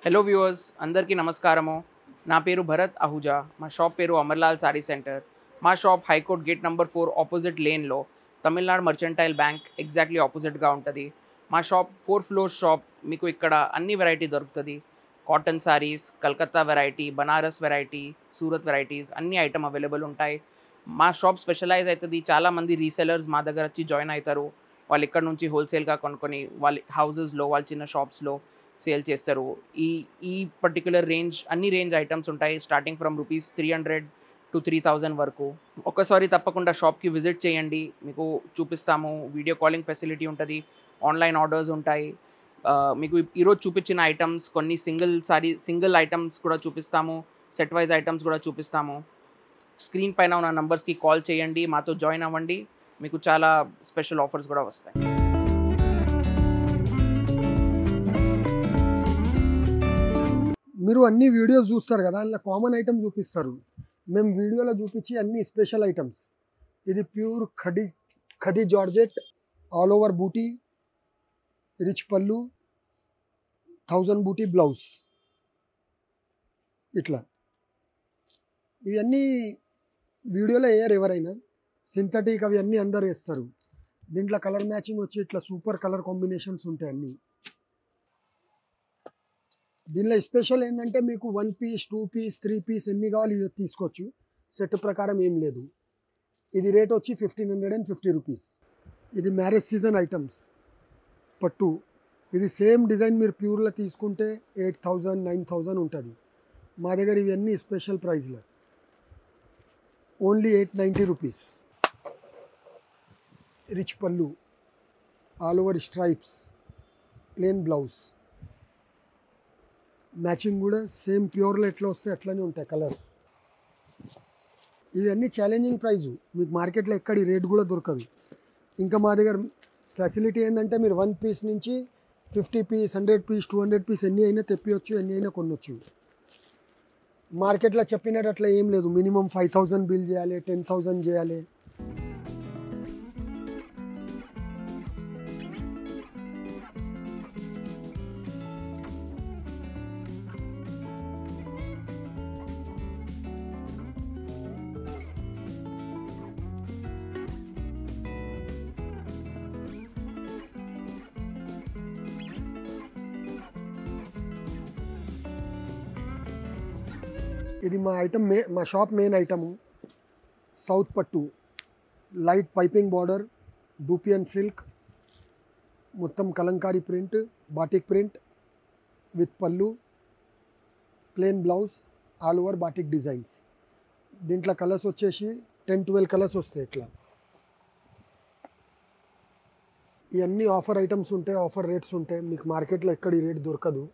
Hello viewers అందరికీ నమస్కారము. నా పేరు భరత్ అహుజా. మా షాప్ పేరు అమర్లాల్ సారీ సెంటర్. మా shop high court gate number 4 opposite లేన్‌లో తమిళనాడు మర్చెంటైల్ బ్యాంక్ ఎగ్జాక్ట్‌లీ ఆపోజిట్‌గా ఉంటది. మా షాప్ 4 ఫ్లోర్ షాప్. మీకు ఇక్కడ అన్ని వెరైటీ దొరుకుతది. Cotton saris, Calcutta variety, Banaras variety, Surat varieties అన్ని ఐటెమ్ అవైలబుల్ ఉంటాయి. మా షాప్ స్పెషలైజ్ అయితది. చాలామంది రీసెల్లర్స్ మా దగ్గర వచ్చి జాయిన్ అయితారు. వాళ్ళు ఇక్కడ నుంచి హోల్‌సేల్‌గా కొనుక్కొని వాళ్ళ హౌసెస్‌లో, వాళ్ళ చిన్న షాప్స్‌లో సేల్ చేస్తారు. ఈ ఈ పర్టిక్యులర్ రేంజ్ అన్ని రేంజ్ ఐటెమ్స్ ఉంటాయి. స్టార్టింగ్ ఫ్రమ్ రూపీస్ 300-3000 వరకు. ఒక్కసారి తప్పకుండా షాప్‌కి విజిట్ చేయండి. మీకు చూపిస్తాము. వీడియో కాలింగ్ ఫెసిలిటీ ఉంటది. ఆన్‌లైన్ ఆర్డర్స్ ఉంటాయి. మీకు ఈరోజు చూపించిన ఐటెమ్స్ కొన్ని సింగిల్ ఐటెమ్స్ కూడా చూపిస్తాము. సెట్ వైస్ ఐటెమ్స్ కూడా చూపిస్తాము. స్క్రీన్ పైన ఉన్న నంబర్స్‌కి కాల్ చేయండి. మాతో జాయిన్ అవ్వండి. మీకు చాలా స్పెషల్ ఆఫర్స్ కూడా వస్తాయి. మీరు అన్ని వీడియోస్ చూస్తారు కదా, అందులో కామన్ ఐటమ్ చూపిస్తారు. మేము వీడియోలో చూపించి అన్ని స్పెషల్ ఐటమ్స్. ఇది pure khadi georgette, all over buti, rich pallu, 1000 బూటీ బ్లౌజ్. ఇట్లా ఇవన్నీ వీడియోలో వేయరు ఎవరైనా. సింథటిక్ అవి అన్నీ అందరు వేస్తారు. దీంట్లో కలర్ మ్యాచింగ్ వచ్చి ఇట్లా సూపర్ కలర్ కాంబినేషన్స్ ఉంటాయి అన్నీ. దీనిలో స్పెషల్ ఏంటంటే మీకు 1 పీస్, 2 పీస్, 3 పీస్ ఎన్ని కావాలి తీసుకోవచ్చు. సెట్ ప్రకారం ఏం లేదు. ఇది రేట్ వచ్చి 1550 రూపీస్. ఇది మ్యారేజ్ సీజన్ ఐటమ్స్ పట్టు. ఇది సేమ్ డిజైన్ మీరు ప్యూర్లో తీసుకుంటే 8000, 9000 ఉంటుంది. మా దగ్గర ఇవన్నీ స్పెషల్ ప్రైస్లో ఓన్లీ 890 రూపీస్. రిచ్ పళ్ళు, all over stripes, plain blouse, matching కూడా సేమ్ ప్యూర్లో ఎట్లా వస్తే అట్లనే ఉంటాయి కలర్స్. ఇవన్నీ ఛాలెంజింగ్ ప్రైజు. మీకు మార్కెట్లో ఎక్కడ ఈ రేట్ కూడా దొరకదు. ఇంకా మా దగ్గర ఫెసిలిటీ ఏంటంటే మీరు 1 పీస్ నుంచి 50 పీస్, 100 పీస్, 200 పీస్ ఎన్ని అయినా తెప్పియచ్చు, ఎన్ని అయినా కొనొచ్చు. మార్కెట్లో చెప్పినట్టు అట్లా ఏం లేదు. మినిమం 5000 బిల్ చేయాలి, 10,000 చేయాలి. ఇది మా shop main item south pattu, light piping border, dupion silk, మొత్తం kalamkari print, batik print with pallu, plain blouse, all over batik designs. దీంట్లో కలర్స్ వచ్చేసి 10-12 కలర్స్ వస్తాయి. ఇట్లా ఇవన్నీ ఆఫర్ ఐటమ్స్ ఉంటాయి, ఆఫర్ రేట్స్ ఉంటాయి. మీకు మార్కెట్లో ఎక్కడ ఈ రేట్ దొరకదు.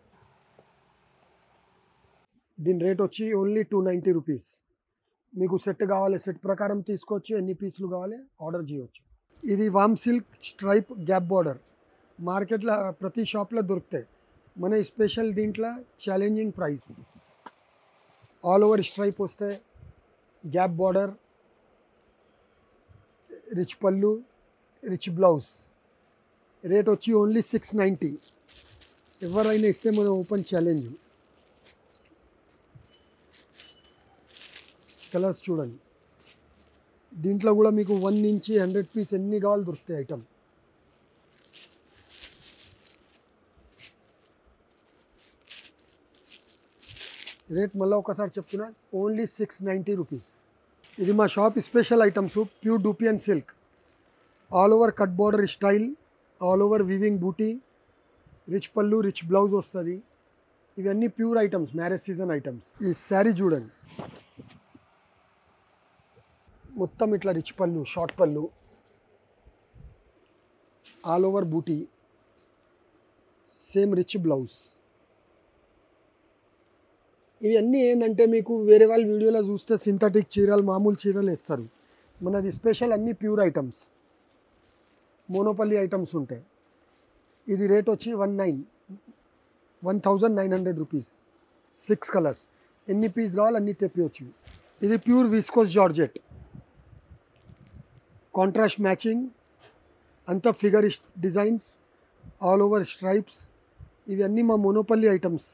దీని రేట్ వచ్చి ఓన్లీ 290 రూపీస్. మీకు సెట్ కావాలి, సెట్ ప్రకారం తీసుకోవచ్చు. ఎన్ని పీసులు కావాలి ఆర్డర్ చేయవచ్చు. ఇది వామ్ సిల్క్ స్ట్రైప్ గ్యాప్ బార్డర్. మార్కెట్లో ప్రతి షాప్లో దొరుకుతాయి. మన స్పెషల్ దీంట్లో challenging price. All over stripe వస్తాయి, gap border, rich pallu, rich blouse. Rate వచ్చి ఓన్లీ 690. ఎవరైనా ఇస్తే మనం ఓపెన్ ఛాలెంజ్. కలర్స్ చూడండి. దీంట్లో కూడా మీకు 1 నుంచి 100 పీస్ ఎన్ని కావాలి దొరుకుతాయి ఐటమ్. రేట్ మళ్ళీ ఒకసారి చెప్తున్నా, ఓన్లీ 690 రూపీస్. ఇది మా shop special items. Pure dupion silk, all over cut border style, all over weaving buti, rich pallu, rich blouse వస్తుంది. ఇవన్నీ pure items, marriage season items. ఈ శారీ చూడండి, మొత్తం ఇట్లా rich pallu, short pallu, all over buti, same rich blouse. ఇవన్నీ ఏంటంటే మీకు వేరే వాళ్ళ వీడియోలో చూస్తే సింథటిక్ చీరలు, మామూలు చీరలు వేస్తారు. మనది స్పెషల్ అన్నీ ప్యూర్ ఐటమ్స్, మోనోపల్లి ఐటమ్స్ ఉంటాయి. ఇది రేట్ వచ్చి 1900 రూపీస్. 6 కలర్స్, ఎన్ని పీస్ కావాలి అన్నీ తెప్పివచ్చు. ఇది pure viscose georgette, contrast matching, అంతా figure designs, all over stripes. ఇవన్నీ మా మోనోపల్లి ఐటమ్స్.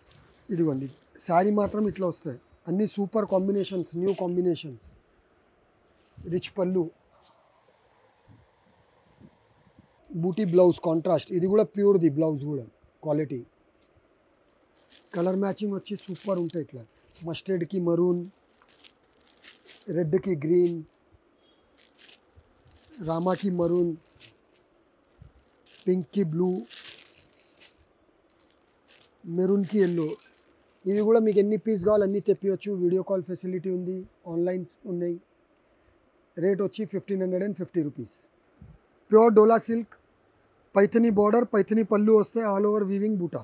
ఇదిగోండి శారీ మాత్రం ఇట్లా వస్తాయి, అన్ని super combinations, new combinations. Rich pallu, buti blouse contrast, ఇది కూడా ప్యూర్ది బ్లౌజ్ కూడా క్వాలిటీ. కలర్ మ్యాచింగ్ వచ్చి సూపర్ ఉంటాయి. ఇట్లా మస్టర్డ్కి మరూన్, రెడ్కి గ్రీన్, రామాకి మరూన్, పింక్కి బ్లూ, మెరూన్కి ఎల్లో. ఇవి కూడా మీకు ఎన్ని పీస్ కావాలి అన్నీ తెప్పియచ్చు. వీడియో కాల్ ఫెసిలిటీ ఉంది, ఆన్లైన్స్ ఉన్నాయి. రేట్ వచ్చి 1550 rupees. Pure dola silk, Paithani border, Paithani pallu వస్తాయి, ఆల్ ఓవర్ వీవింగ్ బూటా.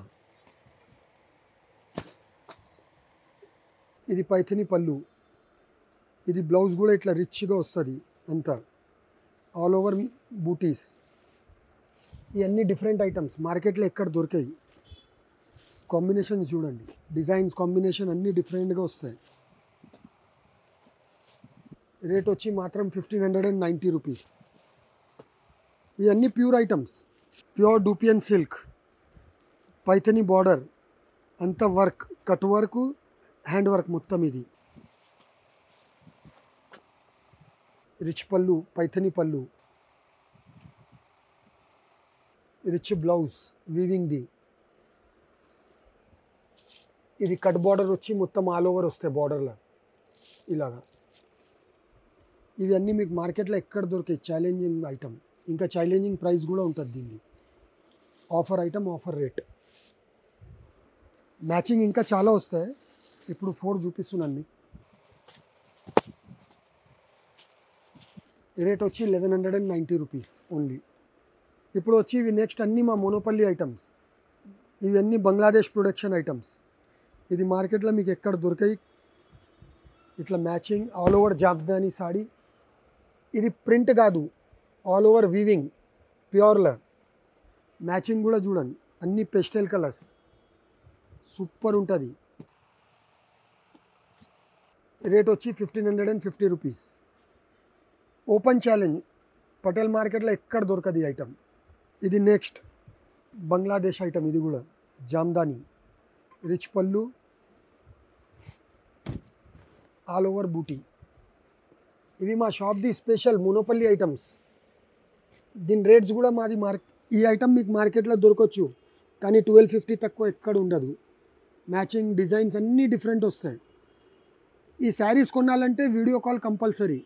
ఇది పైథనీ పళ్ళు, ఇది బ్లౌజ్ కూడా ఇట్లా రిచ్గా వస్తుంది అంతా, ఆల్ ఓవర్ బూటీస్. ఇవన్నీ డిఫరెంట్ ఐటమ్స్, మార్కెట్లో ఎక్కడ దొరికాయి. కాంబినేషన్స్ చూడండి, డిజైన్స్ కాంబినేషన్ అన్నీ డిఫరెంట్గా వస్తాయి. రేట్ వచ్చి మాత్రం 1590 రూపీస్. ఇవన్నీ pure items, pure dupion silk, Paithani border, అంత work, cut work, hand work మొత్తం. ఇది రిచ్ పళ్ళు, పైథనీ పళ్ళు, రిచ్ బ్లౌజ్ వీవింగ్ది. ఇది కట్ బార్డర్ వచ్చి మొత్తం ఆల్ ఓవర్ వస్తాయి బార్డర్లో ఇలాగా. ఇవన్నీ మీకు మార్కెట్లో ఎక్కడ దొరికాయి, ఛాలెంజింగ్ ఐటమ్, ఇంకా ఛాలెంజింగ్ ప్రైస్ కూడా ఉంటుంది దీన్ని. Offer item, offer rate. Matching ఇంకా చాలా వస్తాయి, ఇప్పుడు 4 చూపిస్తున్నాను మీకు. రేట్ వచ్చి 1190 రూపీస్ ఓన్లీ. ఇప్పుడు వచ్చి ఇవి నెక్స్ట్ అన్నీ మా మోనోపల్లి ఐటమ్స్. ఇవన్నీ బంగ్లాదేశ్ ప్రొడక్షన్ ఐటమ్స్. ఇది మార్కెట్లో మీకు ఎక్కడ దొరికాయి. ఇట్లా మ్యాచింగ్ ఆల్ ఓవర్ జాబ్దాని సాడీ. ఇది ప్రింట్ కాదు, ఆల్ ఓవర్ వీవింగ్ ప్యూర్లో. మ్యాచింగ్ కూడా చూడండి, అన్ని పెస్టల్ కలర్స్, సూపర్ ఉంటుంది. రేట్ వచ్చి 1550 రూపీస్. ఓపెన్ ఛాలెంజ్, పటేల్ మార్కెట్లో ఎక్కడ దొరకదు ఈ ఐటమ్. ఇది నెక్స్ట్ బంగ్లాదేశ్ ఐటమ్, ఇది కూడా జామ్దాని, రిచ్ పళ్ళు, ఆల్ ఓవర్ బూటీ. ఇవి మా షాప్ది స్పెషల్ మోనోపల్లి ఐటమ్స్. దీని రేట్స్ కూడా మాది ఈ ఐటమ్ మీకు మార్కెట్లో దొరకవచ్చు, కానీ 1250 తక్కువ ఎక్కడ ఉండదు. మ్యాచింగ్ డిజైన్స్ అన్నీ డిఫరెంట్ వస్తాయి. ఈ శారీస్ కొనాలంటే video call compulsory.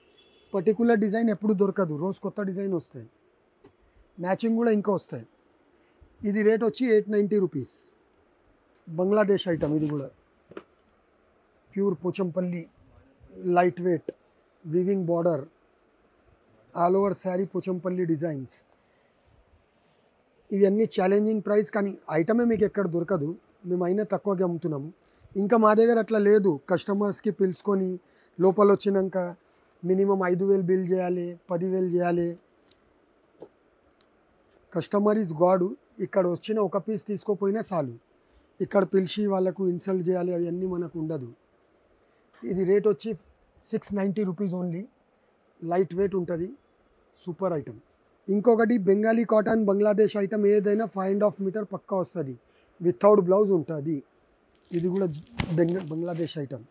Particular design ఎప్పుడు దొరకదు, రోజు కొత్త డిజైన్ వస్తాయి. మ్యాచింగ్ కూడా ఇంకా వస్తాయి. ఇది రేట్ వచ్చి 890 రూపీస్. బంగ్లాదేశ్ ఐటమ్, ఇది కూడా pure Pochampally, light weight, weaving border, all over sari Pochampally designs. ఇవన్నీ ఛాలెంజింగ్ ప్రైస్, కానీ ఐటమే మీకు ఎక్కడ దొరకదు. మేము అయినా తక్కువగా అమ్ముతున్నాము. ఇంకా మా దగ్గర అట్లా లేదు, కస్టమర్స్కి పిలుచుకొని లోపల వచ్చినాక మినిమం 5000 బిల్ చేయాలి, 10,000 చేయాలి. Customer is God. ఇక్కడ వచ్చిన ఒక పీస్ తీసుకోపోయినా చాలు, ఇక్కడ పిలిచి వాళ్ళకు ఇన్సల్ట్ చేయాలి అవన్నీ మనకు ఉండదు. ఇది రేట్ వచ్చి 690 రూపీస్ ఓన్లీ. లైట్ వెయిట్ ఉంటుంది, సూపర్ ఐటమ్. ఇంకొకటి బెంగాలీ కాటన్ బంగ్లాదేశ్ ఐటమ్, ఏదైనా 5.5 మీటర్ పక్కా వస్తుంది, వితౌట్ బ్లౌజ్ ఉంటుంది. ఇది కూడా బంగ్లాదేశ్ ఐటమ్.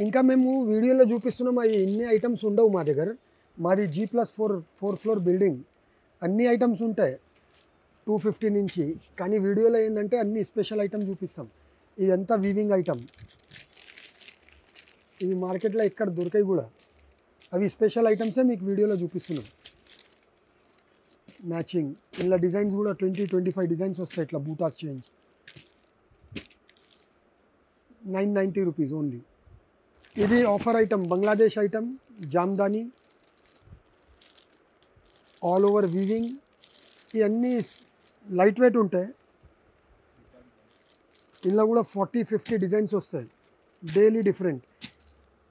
ఇంకా మేము వీడియోలో చూపిస్తున్నాం, అవి ఇన్ని ఐటమ్స్ ఉండవు మా దగ్గర. మాది G+4 4 ఫ్లోర్ బిల్డింగ్, అన్ని ఐటమ్స్ ఉంటాయి 250 నుంచి. కానీ వీడియోలో ఏంటంటే అన్ని స్పెషల్ ఐటమ్ చూపిస్తాం. ఇదంతా వీవింగ్ ఐటమ్, ఇవి మార్కెట్లో ఎక్కడ దొరికాయి కూడా. అవి స్పెషల్ ఐటమ్సే మీకు వీడియోలో చూపిస్తున్నాం. మ్యాచింగ్ ఇలా డిజైన్స్ కూడా 20-25 డిజైన్స్ వస్తాయి. ఇట్లా బూటాస్ చేంజ్. 990 rupees only. ఇది offer item, Bangladesh item, Jamdani, all over weaving. ఇవన్నీ లైట్ వెయిట్ ఉంటాయి. ఇలా కూడా 40-50 డిజైన్స్ వస్తాయి daily different.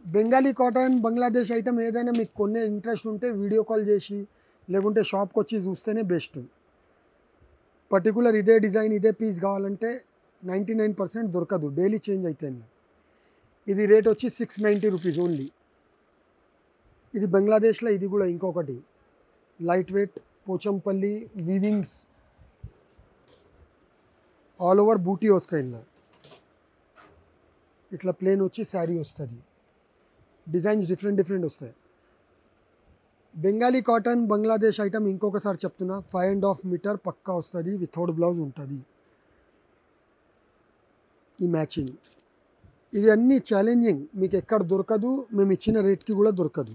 Bengali cotton Bangladesh item ఏదైనా మీకు కొనే ఇంట్రెస్ట్ ఉంటే వీడియో కాల్ చేసి లేకుంటే షాప్కి వచ్చి చూస్తేనే బెస్ట్. పర్టికులర్ ఇదే డిజైన్ ఇదే పీస్ కావాలంటే 99% దొరకదు, డైలీ చేంజ్ అవుతుంది. ఇది రేట్ వచ్చి 690 రూపీస్ ఓన్లీ. ఇది బంగ్లాదేశ్లో. ఇది కూడా ఇంకొకటి light weight Pochampally weavings, all over buti వస్తాయి ఇందులో. ఇట్లా ప్లేన్ వచ్చి శారీ వస్తుంది. డిజైన్స్ డిఫరెంట్ వస్తాయి. బెంగాలీ కాటన్ బంగ్లాదేశ్ ఐటమ్ ఇంకొకసారి చెప్తున్నా, 5.5 మీటర్ పక్కా వస్తుంది, వితౌట్ బ్లౌజ్ ఉంటుంది. ఈ మ్యాచింగ్ ఇవి అన్నీ ఛాలెంజింగ్, మీకు ఎక్కడ దొరకదు, మేము ఇచ్చిన రేట్కి కూడా దొరకదు.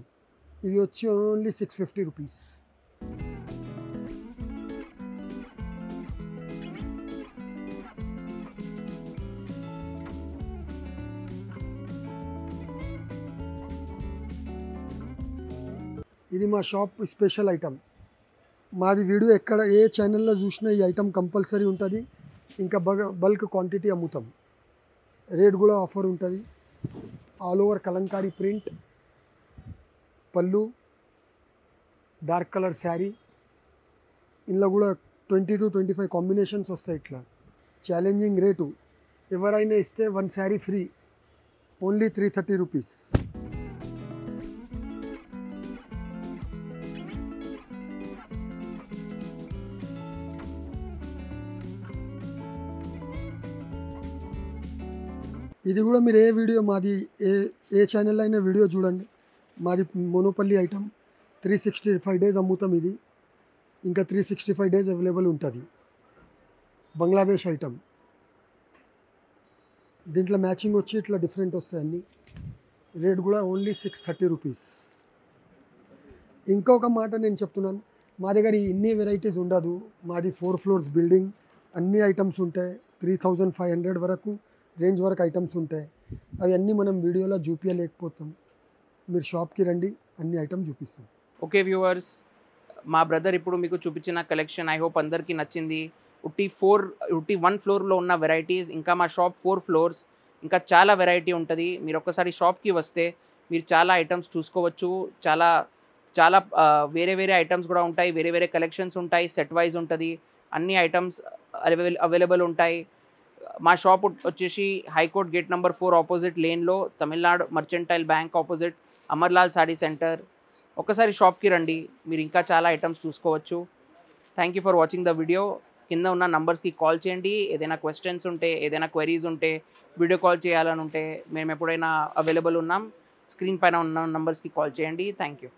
ఇవి వచ్చి ఓన్లీ 650 రూపీస్. ఇది మా షాప్ స్పెషల్ ఐటమ్. మాది వీడియో ఎక్కడ ఏ ఛానల్లో చూసినా ఈ ఐటమ్ కంపల్సరీ ఉంటుంది. ఇంకా బల్క్ క్వాంటిటీ అమ్ముతాం. రేట్ కూడా ఆఫర్ ఉంటుంది. ఆల్ ఓవర్ కలంకారీ ప్రింట్, పళ్ళు, డార్క్ కలర్ శారీ. ఇందులో కూడా 20 to 25 కాంబినేషన్స్ వస్తాయి. ఇట్లా ఛాలెంజింగ్ రేటు. ఎవరైనా ఇస్తే 1 శారీ ఫ్రీ, ఓన్లీ 330 రూపీస్. ఇది కూడా మీరు ఏ వీడియో మాది ఏ ఛానల్ అయినా వీడియో చూడండి. మాది మోనోపల్లి ఐటమ్ 365 డేస్ అమ్ముతాం. ఇది ఇంకా 365 డేస్ అవైలబుల్ ఉంటుంది. బంగ్లాదేశ్ ఐటమ్. దీంట్లో మ్యాచింగ్ వచ్చి ఇట్లా డిఫరెంట్ వస్తాయి అన్నీ. రేట్ కూడా ఓన్లీ 630 రూపీస్. ఇంకొక మాట నేను చెప్తున్నాను, మా దగ్గర ఇన్ని వెరైటీస్ ఉండదు. మాది 4 ఫ్లోర్స్ బిల్డింగ్, అన్ని ఐటమ్స్ ఉంటాయి. 3500 వరకు రేంజ్ వరకు ఐటమ్స్ ఉంటాయి. అవి అన్నీ మనం వీడియోలో చూపించలేకపోతాం. మీరు షాప్కి రండి, అన్ని ఐటమ్ చూపిస్తాం. ఓకే వ్యూవర్స్, మా బ్రదర్ ఇప్పుడు మీకు చూపించిన కలెక్షన్ ఐ హోప్ అందరికీ నచ్చింది. ఉట్టి 1 ఫ్లోర్లో ఉన్న వెరైటీస్, ఇంకా మా షాప్ 4 ఫ్లోర్స్, ఇంకా చాలా వెరైటీ ఉంటుంది. మీరు ఒక్కసారి షాప్కి వస్తే మీరు చాలా ఐటమ్స్ చూసుకోవచ్చు. చాలా చాలా వేరే ఐటమ్స్ కూడా ఉంటాయి. వేరే కలెక్షన్స్ ఉంటాయి. సెట్ వైజ్ ఉంటుంది. అన్ని ఐటమ్స్ అవైలబుల్ ఉంటాయి. మా షాప్ వచ్చేసి హైకోర్ట్ గేట్ నెంబర్ 4 ఆపోజిట్ లేన్లో, Tamil Nadu mercantile bank opposite Amarlal sari centre. ఒక్కసారి షాప్కి రండి, మీరు ఇంకా చాలా ఐటమ్స్ చూసుకోవచ్చు. Thank you for watching the video. కింద ఉన్న నంబర్స్కి కాల్ చేయండి. ఏదైనా క్వశ్చన్స్ ఉంటే, ఏదైనా క్వెరీస్ ఉంటే, వీడియో కాల్ చేయాలని ఉంటే మేము ఎప్పుడైనా అవైలబుల్ ఉన్నాం. స్క్రీన్ పైన ఉన్న నంబర్స్కి కాల్ చేయండి. Thank you.